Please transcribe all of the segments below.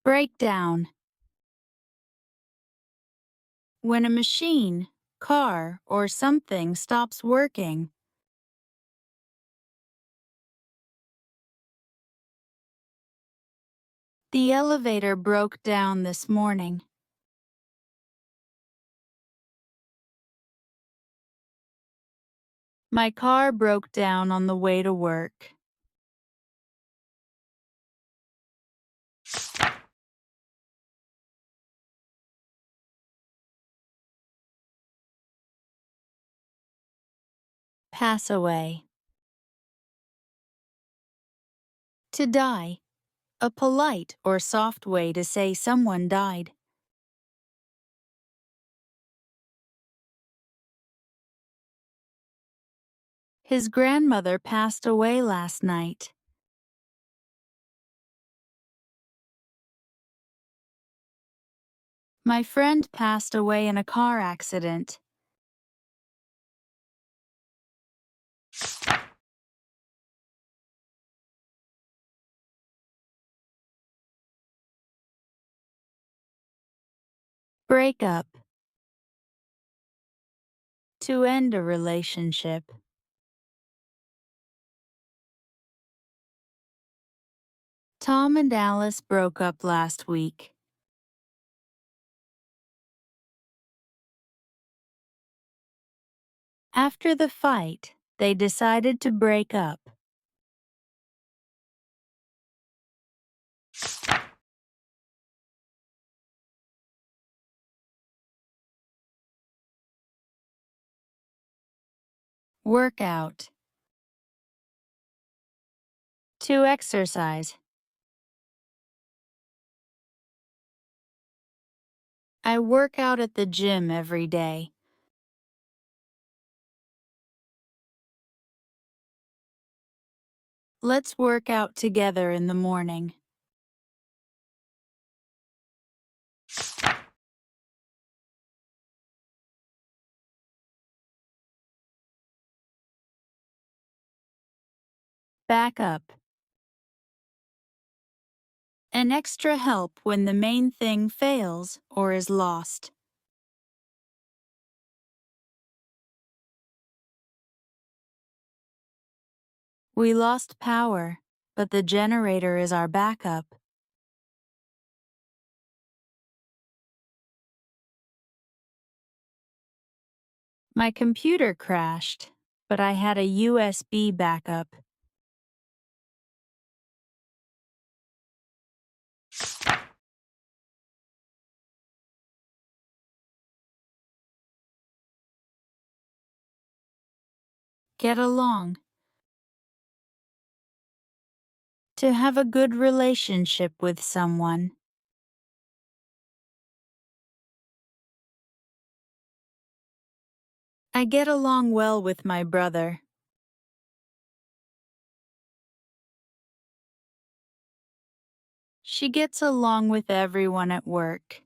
Breakdown. When a machine, car, or something stops working. The elevator broke down this morning. My car broke down on the way to work. Pass away. To die. A polite or soft way to say someone died. His grandmother passed away last night. My friend passed away in a car accident. Break up. To end a relationship. Tom and Alice broke up last week. After the fight, they decided to break up. Workout. To exercise. I work out at the gym every day. Let's work out together in the morning. Back up. An extra help when the main thing fails or is lost. We lost power, but the generator is our backup. My computer crashed, but I had a USB backup. Get along. To have a good relationship with someone. I get along well with my brother. She gets along with everyone at work.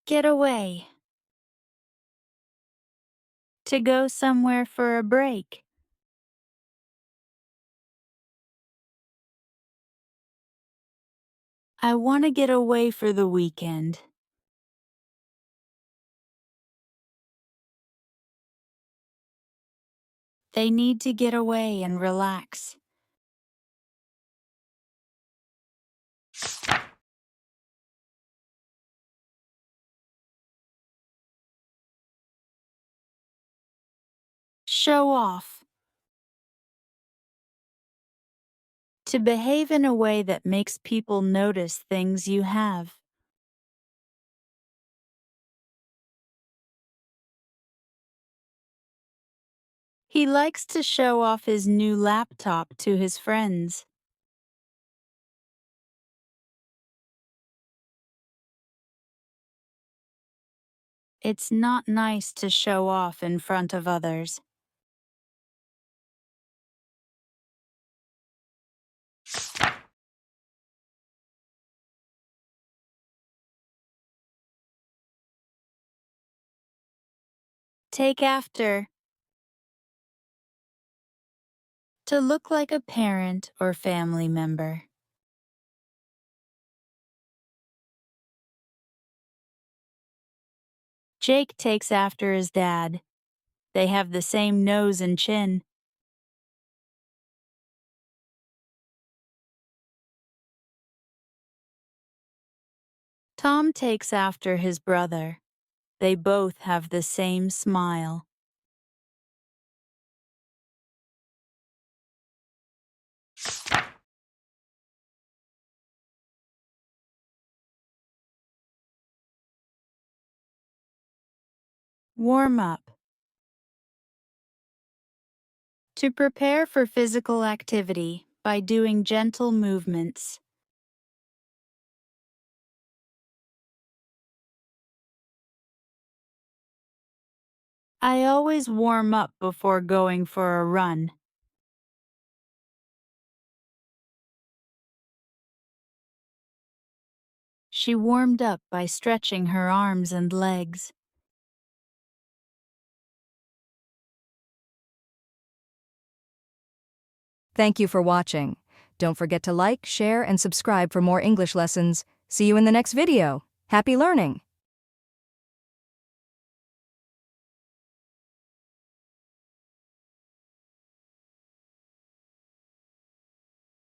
Get away. To go somewhere for a break. I want to get away for the weekend. They need to get away and relax. Show off. To behave in a way that makes people notice things you have. He likes to show off his new laptop to his friends. It's not nice to show off in front of others. Take after. To look like a parent or family member. Jake takes after his dad. They have the same nose and chin. Tom takes after his brother. They both have the same smile. Warm up. To prepare for physical activity by doing gentle movements. I always warm up before going for a run. She warmed up by stretching her arms and legs. Thank you for watching. Don't forget to like, share, and subscribe for more English lessons. See you in the next video. Happy learning!